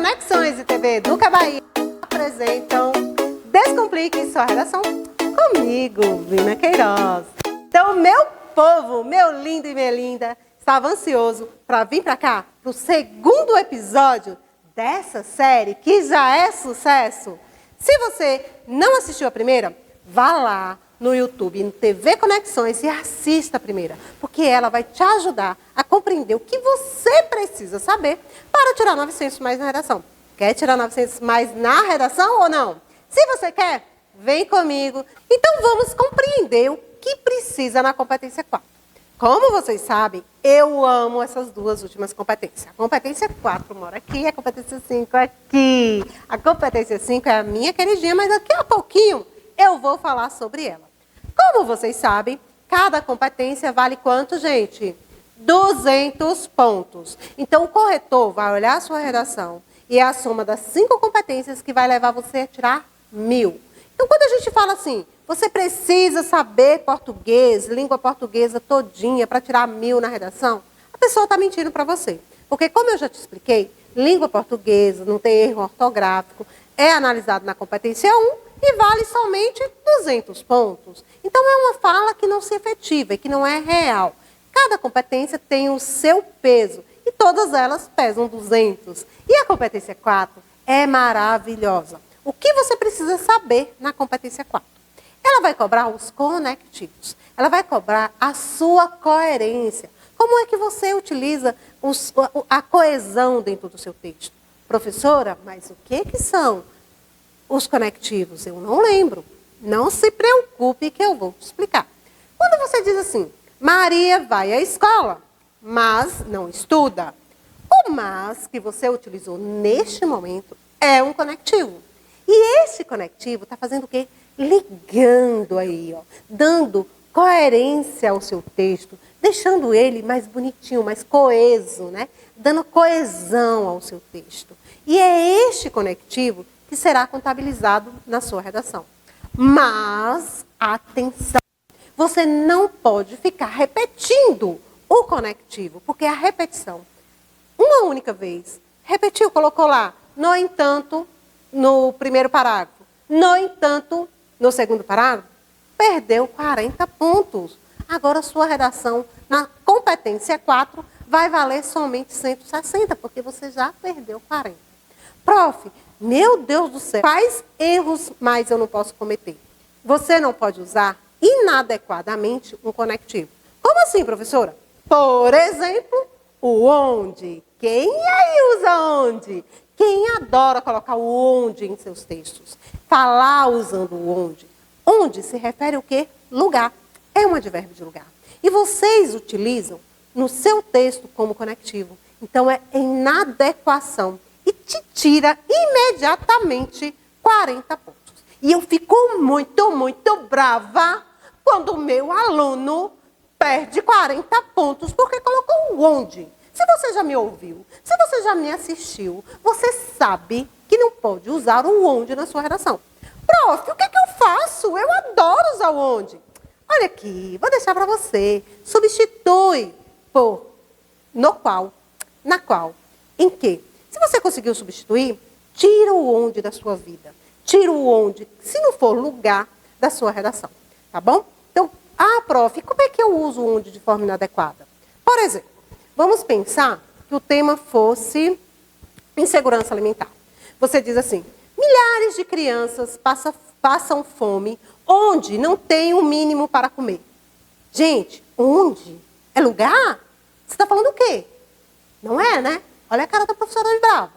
Conexões e TV Educa Bahia apresentam Descomplique Sua Redação comigo, Vina Queiroz. Então, meu povo, meu lindo e minha linda, estava ansioso para vir para cá, para o segundo episódio dessa série, que já é sucesso. Se você não assistiu a primeira, vá lá no YouTube, no TV Conexões e assista a primeira, porque ela vai te ajudar a compreender o que você precisa saber para tirar 900 mais na redação. Quer tirar 900 mais na redação ou não? Se você quer, vem comigo. Então vamos compreender o que precisa na competência 4. Como vocês sabem, eu amo essas duas últimas competências. A competência 4 mora aqui, a competência 5 aqui. A competência 5 é a minha queridinha, mas daqui a pouquinho eu vou falar sobre ela. Como vocês sabem, cada competência vale quanto, gente? 200 pontos. Então, o corretor vai olhar a sua redação e é a soma das 5 competências que vai levar você a tirar 1000. Então, quando a gente fala assim, você precisa saber português, língua portuguesa todinha para tirar 1000 na redação, a pessoa está mentindo para você. Porque, como eu já te expliquei, língua portuguesa, não tem erro ortográfico, é analisado na competência 1 e vale somente 200 pontos. Então, é uma fala que não se efetiva e que não é real. Cada competência tem o seu peso e todas elas pesam 200. E a competência 4 é maravilhosa. O que você precisa saber na competência 4? Ela vai cobrar os conectivos. Ela vai cobrar a sua coerência. Como é que você utiliza a coesão dentro do seu texto? Professora, mas o que são os conectivos? Eu não lembro. Não se preocupe que eu vou te explicar. Quando você diz assim, Maria vai à escola, mas não estuda. O mas que você utilizou neste momento é um conectivo. E esse conectivo está fazendo o quê? Ligando aí, ó, dando coerência ao seu texto, deixando ele mais bonitinho, mais coeso, né? Dando coesão ao seu texto. E é este conectivo que será contabilizado na sua redação. Mas, atenção, você não pode ficar repetindo o conectivo, porque a repetição, uma única vez, repetiu, colocou lá, no entanto, no primeiro parágrafo, no entanto, no segundo parágrafo, perdeu 40 pontos. Agora, sua redação na competência 4 vai valer somente 160, porque você já perdeu 40. Prof, meu Deus do céu, quais erros mais eu não posso cometer? Você não pode usar inadequadamente um conectivo. Como assim, professora? Por exemplo, o onde. Quem aí usa onde? Quem adora colocar o onde em seus textos? Falar usando o onde. Onde se refere ao quê? Lugar. É um advérbio de lugar. E vocês utilizam no seu texto como conectivo. Então, é inadequação. E te tira imediatamente 40 pontos. E eu fico muito brava quando o meu aluno perde 40 pontos porque colocou o onde. Se você já me ouviu, se você já me assistiu, você sabe que não pode usar o onde na sua redação. Prof, o que eu faço? Eu adoro usar o onde. Olha aqui, vou deixar para você. Substitui por no qual, na qual, em que. Se você conseguiu substituir, tira o onde da sua vida. Tira o onde, se não for lugar, da sua redação. Tá bom? Então, prof, como é que eu uso o onde de forma inadequada? Por exemplo, vamos pensar que o tema fosse insegurança alimentar. Você diz assim, milhares de crianças passam fome onde não tem o mínimo para comer. Gente, onde? É lugar? Você está falando o quê? Não é, né? Olha a cara da professora de brava.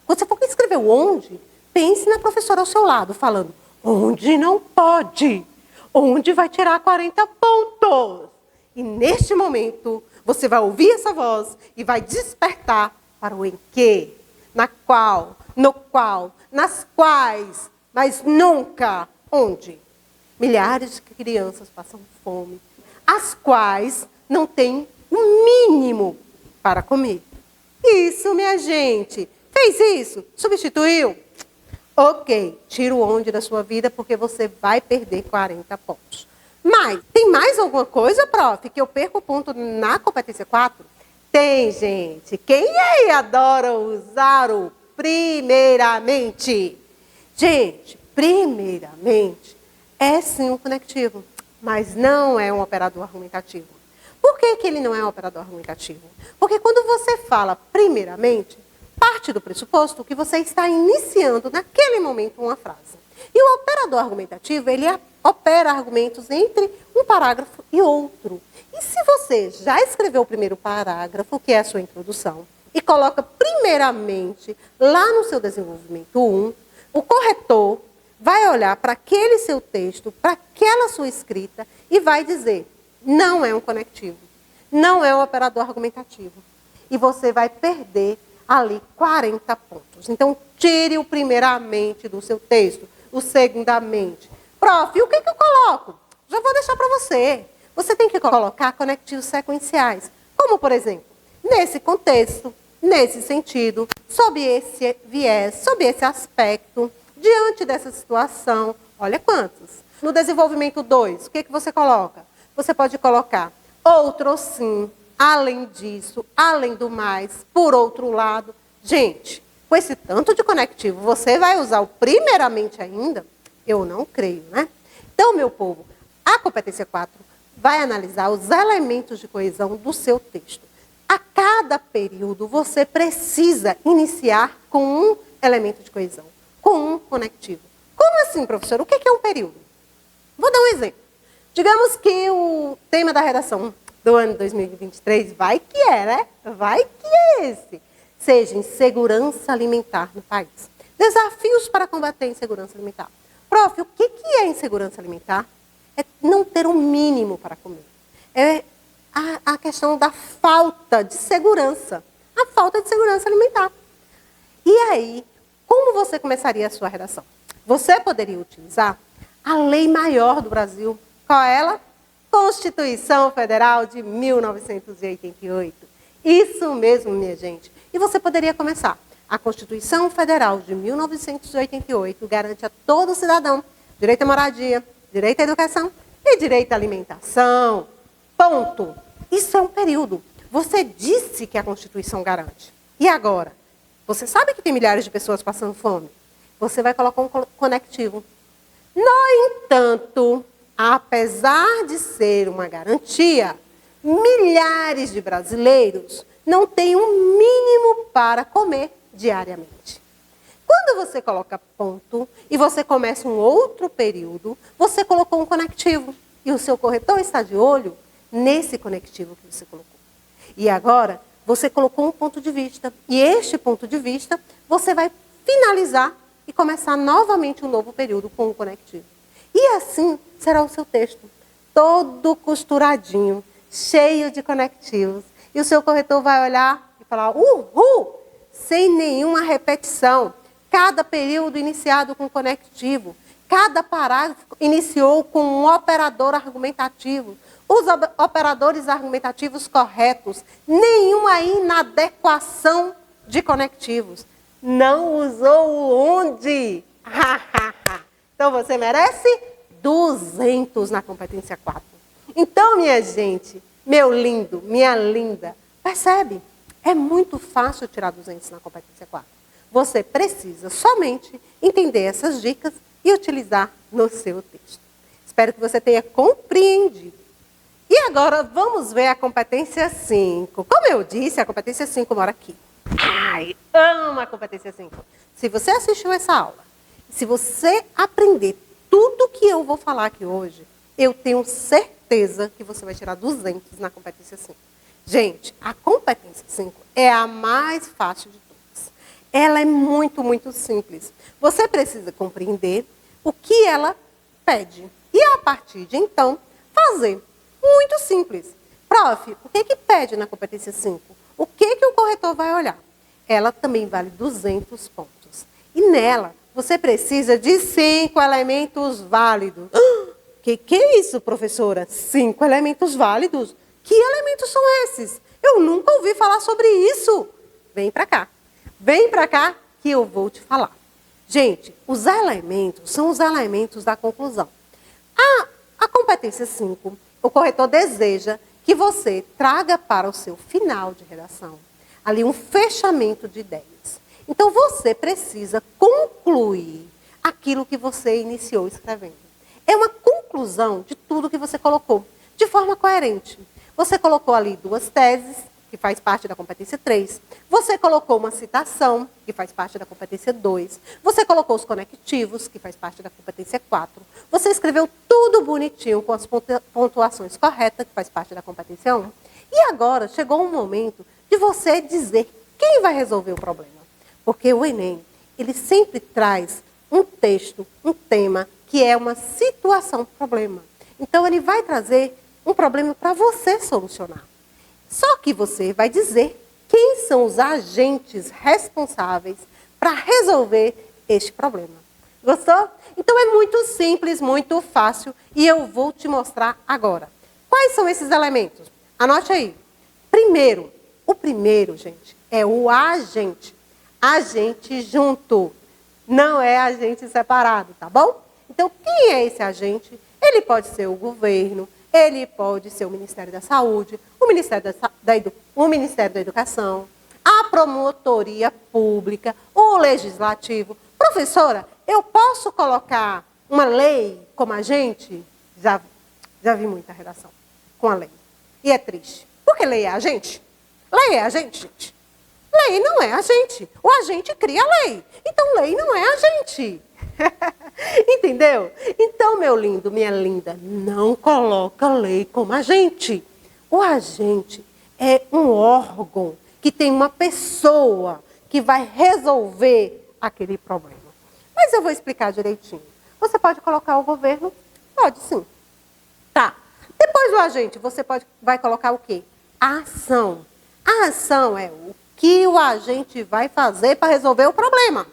Quando você for escrever o onde, pense na professora ao seu lado, falando, onde não pode? Onde vai tirar 40 pontos? E neste momento, você vai ouvir essa voz e vai despertar para o em que, na qual, no qual, nas quais, mas nunca onde. Milhares de crianças passam fome, as quais não têm o mínimo para comer. Isso, minha gente. Fez isso? Substituiu? Ok, tira o onde da sua vida porque você vai perder 40 pontos. Mas, tem mais alguma coisa, prof, que eu perco ponto na competência 4? Tem, gente. Quem aí adora usar o primeiramente. Gente, primeiramente é sim um conectivo, mas não é um operador argumentativo. Por que que ele não é um operador argumentativo? Porque quando você fala primeiramente, parte do pressuposto que você está iniciando naquele momento uma frase. E o operador argumentativo, ele opera argumentos entre um parágrafo e outro. E se você já escreveu o primeiro parágrafo, que é a sua introdução, e coloca primeiramente lá no seu desenvolvimento 1, o corretor vai olhar para aquele seu texto, para aquela sua escrita e vai dizer, não é um conectivo, não é um operador argumentativo. E você vai perder ali 40 pontos. Então, tire o primeiramente do seu texto, o segundamente. Prof, e o que que eu coloco? Já vou deixar para você. Você tem que colocar conectivos sequenciais. Como, por exemplo, nesse contexto, nesse sentido, sob esse viés, sob esse aspecto, diante dessa situação. Olha quantos. No desenvolvimento 2, o que que você coloca? Você pode colocar outro sim, além disso, além do mais, por outro lado. Gente, com esse tanto de conectivo, você vai usar o primeiramente ainda? Eu não creio, né? Então, meu povo, a competência 4 vai analisar os elementos de coesão do seu texto. A cada período, você precisa iniciar com um elemento de coesão, com um conectivo. Como assim, professor? O que é um período? Vou dar um exemplo. Digamos que o tema da redação do ano 2023, vai que é, né? Vai que é esse. Seja insegurança alimentar no país. Desafios para combater a insegurança alimentar. Prof, o que é insegurança alimentar? É não ter um mínimo para comer. É a questão da falta de segurança. A falta de segurança alimentar. E aí, como você começaria a sua redação? Você poderia utilizar a lei maior do Brasil. Qual é ela? Constituição Federal de 1988. Isso mesmo, minha gente. E você poderia começar. A Constituição Federal de 1988 garante a todo cidadão direito à moradia, direito à educação e direito à alimentação. Ponto. Isso é um período. Você disse que a Constituição garante. E agora? Você sabe que tem milhares de pessoas passando fome? Você vai colocar um conectivo. No entanto, apesar de ser uma garantia, milhares de brasileiros não têm um mínimo para comer diariamente. Quando você coloca ponto e você começa um outro período, você colocou um conectivo. E o seu corretor está de olho nesse conectivo que você colocou. E agora, você colocou um ponto de vista. E este ponto de vista, você vai finalizar e começar novamente um novo período com um conectivo. E assim será o seu texto, todo costuradinho, cheio de conectivos. E o seu corretor vai olhar e falar, uhul, sem nenhuma repetição. Cada período iniciado com conectivo. Cada parágrafo iniciou com um operador argumentativo. Os operadores argumentativos corretos. Nenhuma inadequação de conectivos. Não usou o onde. Então, você merece 200 na competência 4. Então, minha gente, meu lindo, minha linda, percebe? É muito fácil tirar 200 na competência 4. Você precisa somente entender essas dicas e utilizar no seu texto. Espero que você tenha compreendido. E agora, vamos ver a competência 5. Como eu disse, a competência 5 mora aqui. Ai, amo a competência 5. Se você assistiu essa aula, se você aprender tudo que eu vou falar aqui hoje, eu tenho certeza que você vai tirar 200 na competência 5. Gente, a competência 5 é a mais fácil de todas. Ela é muito, muito simples. Você precisa compreender o que ela pede. E a partir de então, fazer. Muito simples. Prof, o que pede na competência 5? O que o corretor vai olhar? Ela também vale 200 pontos. E nela, você precisa de 5 elementos válidos. Que é isso, professora? 5 elementos válidos? Que elementos são esses? Eu nunca ouvi falar sobre isso. Vem para cá. Vem para cá que eu vou te falar. Gente, os elementos são os elementos da conclusão. A competência 5, o corretor deseja que você traga para o seu final de redação ali um fechamento de ideias. Então, você precisa concluir aquilo que você iniciou escrevendo. É uma conclusão de tudo que você colocou, de forma coerente. Você colocou ali 2 teses, que faz parte da competência 3. Você colocou uma citação, que faz parte da competência 2. Você colocou os conectivos, que faz parte da competência 4. Você escreveu tudo bonitinho, com as pontuações corretas, que faz parte da competência 1. E agora chegou o momento de você dizer quem vai resolver o problema. Porque o Enem, ele sempre traz um texto, um tema, que é uma situação-problema. Então, ele vai trazer um problema para você solucionar. Só que você vai dizer quem são os agentes responsáveis para resolver este problema. Gostou? Então, é muito simples, muito fácil, e eu vou te mostrar agora. Quais são esses elementos? Anote aí. O primeiro, gente, é o agente. Agente junto, não é agente separado, tá bom? Então, quem é esse agente? Ele pode ser o governo, ele pode ser o Ministério da Saúde, o Ministério da Educação, a Promotoria Pública, o Legislativo. Professora, eu posso colocar uma lei como agente? Já vi muita redação com a lei. E é triste. Porque lei é agente? Lei é agente, gente. Lei não é agente. O agente cria a lei. Então, lei não é agente. Entendeu? Então, meu lindo, minha linda, não coloca lei como agente. O agente é um órgão que tem uma pessoa que vai resolver aquele problema. Mas eu vou explicar direitinho. Você pode colocar o governo? Pode sim. Tá. Depois do agente, você vai colocar o quê? A ação. A ação é o que o agente vai fazer para resolver o problema.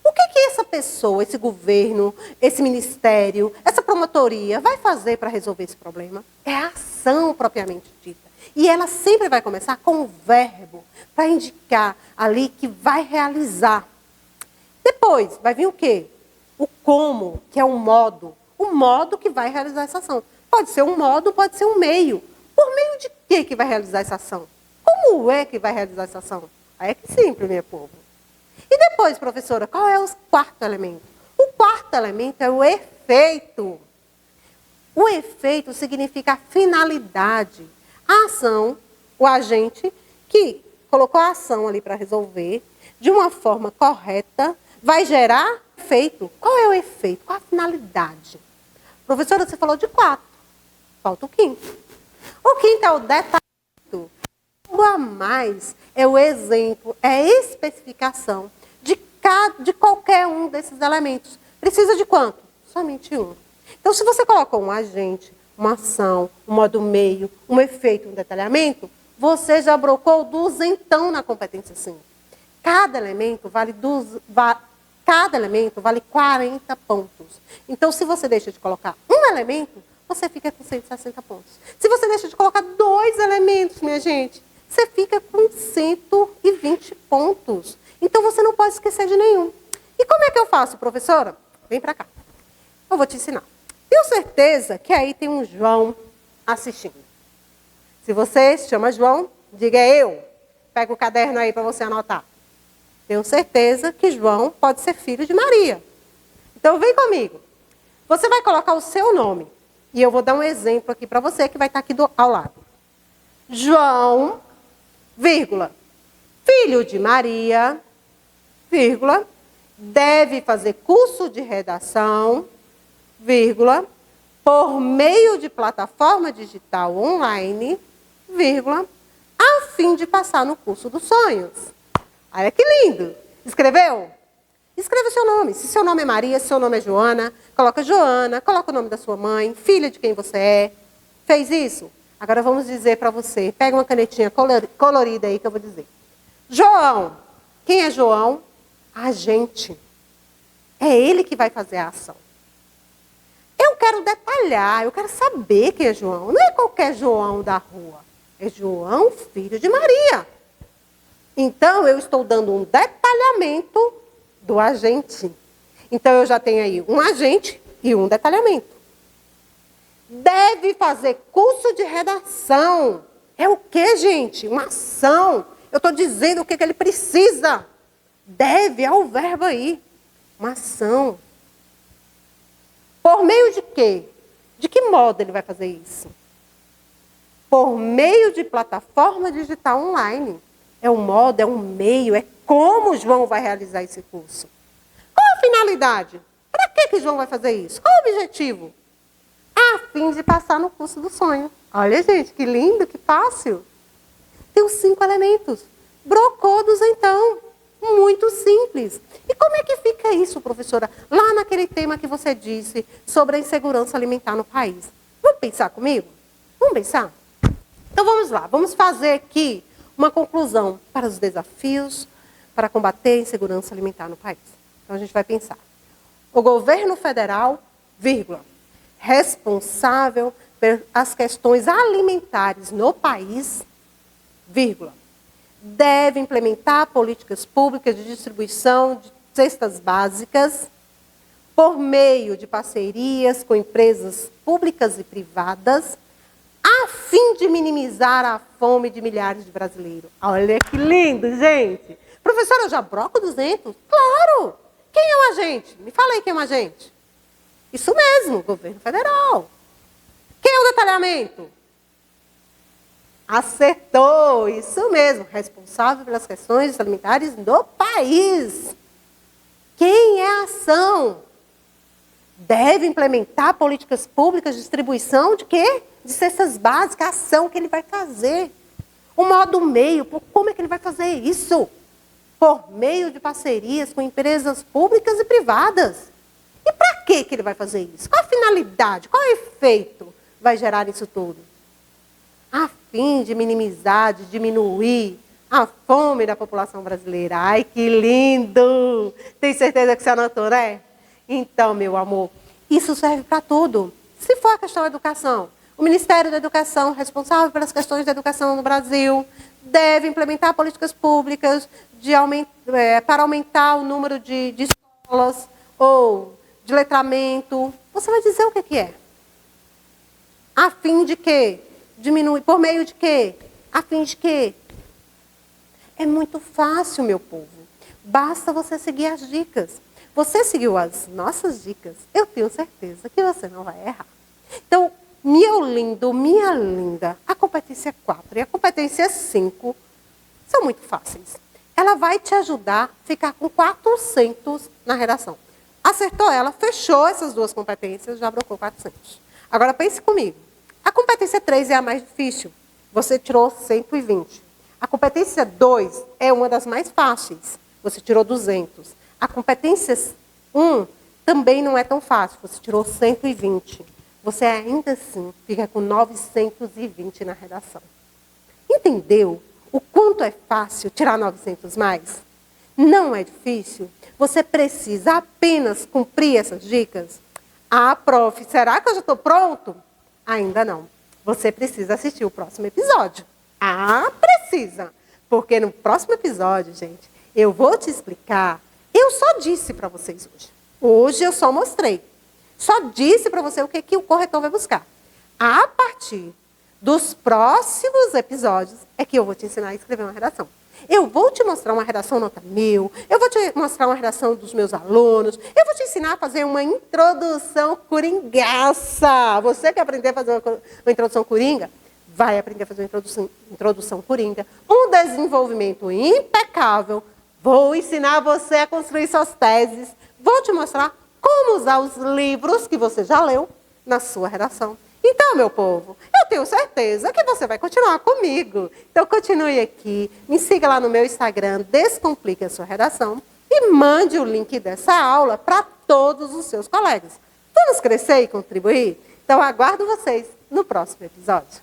O que essa pessoa, esse governo, esse ministério, essa promotoria vai fazer para resolver esse problema? É a ação propriamente dita. E ela sempre vai começar com o verbo, para indicar ali que vai realizar. Depois, vai vir o quê? O como, que é o modo que vai realizar essa ação. Pode ser um modo, pode ser um meio. Por meio de quê que vai realizar essa ação? Como é que vai realizar essa ação? Aí é que simples, meu povo. E depois, professora, qual é o quarto elemento? O quarto elemento é o efeito. O efeito significa a finalidade. A ação, o agente que colocou a ação ali para resolver, de uma forma correta, vai gerar efeito. Qual é o efeito? Qual a finalidade? Professora, você falou de 4. Falta o quinto. O quinto é o detalhamento. O a mais é o exemplo, é a especificação de qualquer um desses elementos. Precisa de quanto? Somente um. Então, se você colocou um agente, uma ação, um modo meio, um efeito, um detalhamento, você já brocou duzentão na competência 5. Cada elemento vale 40 pontos. Então, se você deixa de colocar um elemento, você fica com 160 pontos. Se você deixa de colocar 2 elementos, minha gente, você fica com 120 pontos. Então, você não pode esquecer de nenhum. E como é que eu faço, professora? Vem para cá. Eu vou te ensinar. Tenho certeza que aí tem um João assistindo. Se você se chama João, diga eu. Pega o caderno aí para você anotar. Tenho certeza que João pode ser filho de Maria. Então, vem comigo. Você vai colocar o seu nome. E eu vou dar um exemplo aqui para você que vai estar aqui ao lado. João, vírgula, filho de Maria, vírgula, deve fazer curso de redação, vírgula, por meio de plataforma digital online, vírgula, a fim de passar no curso dos sonhos. Olha que lindo! Escreveu? Escreva o seu nome. Se seu nome é Maria, se seu nome é Joana, coloca o nome da sua mãe, filha de quem você é. Fez isso? Agora vamos dizer para você. Pega uma canetinha colorida aí que eu vou dizer. João. Quem é João? Agente. É ele que vai fazer a ação. Eu quero detalhar, eu quero saber quem é João. Não é qualquer João da rua. É João, filho de Maria. Então, eu estou dando um detalhamento do agente. Então, eu já tenho aí um agente e um detalhamento. Deve fazer curso de redação. É o quê, gente? Uma ação. Eu estou dizendo o que ele precisa. Deve, ao verbo aí. Uma ação. Por meio de quê? De que modo ele vai fazer isso? Por meio de plataforma digital online. É um modo, é um meio, é como o João vai realizar esse curso. Qual a finalidade? Para que João vai fazer isso? Qual o objetivo? A fim de passar no curso do sonho. Olha, gente, que lindo, que fácil. Tem os 5 elementos. Brocodos, então. Muito simples. E como é que fica isso, professora? Lá naquele tema que você disse sobre a insegurança alimentar no país. Vamos pensar comigo? Vamos pensar? Então vamos lá, vamos fazer aqui uma conclusão para os desafios para combater a insegurança alimentar no país. Então a gente vai pensar. O governo federal, vírgula, responsável pelas questões alimentares no país, vírgula, deve implementar políticas públicas de distribuição de cestas básicas por meio de parcerias com empresas públicas e privadas, a fim de minimizar a fome de milhares de brasileiros. Olha que lindo, gente! Professora, eu já broco 200? Claro! Quem é o agente? Me fala aí quem é o agente. Isso mesmo, governo federal. Quem é o detalhamento? Acertou, isso mesmo, responsável pelas questões alimentares do país. Quem é a ação? Deve implementar políticas públicas de distribuição de quê? De cestas básicas, a ação que ele vai fazer. O modo meio, como é que ele vai fazer isso? Por meio de parcerias com empresas públicas e privadas. E para que ele vai fazer isso? Qual a finalidade? Qual o efeito vai gerar isso tudo? A fim de minimizar, de diminuir a fome da população brasileira. Ai, que lindo! Tem certeza que você anotou, né? Então, meu amor, isso serve para tudo. Se for a questão da educação, o Ministério da Educação, responsável pelas questões da educação no Brasil, deve implementar políticas públicas para aumentar o número de escolas ou de letramento. Você vai dizer o que é? A fim de quê? Diminuir. Por meio de quê? A fim de quê? É muito fácil, meu povo. Basta você seguir as dicas. Você seguiu as nossas dicas, eu tenho certeza que você não vai errar. Então, meu lindo, minha linda, a competência 4 e a competência 5 são muito fáceis. Ela vai te ajudar a ficar com 400 na redação. Acertou ela, fechou essas duas competências, já brocou 400. Agora pense comigo. A competência 3 é a mais difícil. Você tirou 120. A competência 2 é uma das mais fáceis. Você tirou 200. A competência 1 também não é tão fácil. Você tirou 120. Você ainda assim fica com 920 na redação. Entendeu o quanto é fácil tirar 900 mais? Não é difícil? Você precisa apenas cumprir essas dicas? Ah, prof, será que eu já estou pronto? Ainda não. Você precisa assistir o próximo episódio. Ah, precisa. Porque no próximo episódio, gente, eu vou te explicar. Eu só disse para vocês hoje. Hoje eu só mostrei. Só disse para você o que o corretor vai buscar. A partir dos próximos episódios é que eu vou te ensinar a escrever uma redação. Eu vou te mostrar uma redação nota 1000, eu vou te mostrar uma redação dos meus alunos, eu vou te ensinar a fazer uma introdução coringaça. Você quer aprender a fazer uma introdução coringa? Vai aprender a fazer uma introdução coringa. Um desenvolvimento impecável. Vou ensinar você a construir suas teses. Vou te mostrar como usar os livros que você já leu na sua redação. Então, meu povo, eu tenho certeza que você vai continuar comigo. Então, continue aqui, me siga lá no meu Instagram, Descomplique a Sua Redação, e mande o link dessa aula para todos os seus colegas. Vamos crescer e contribuir? Então, aguardo vocês no próximo episódio.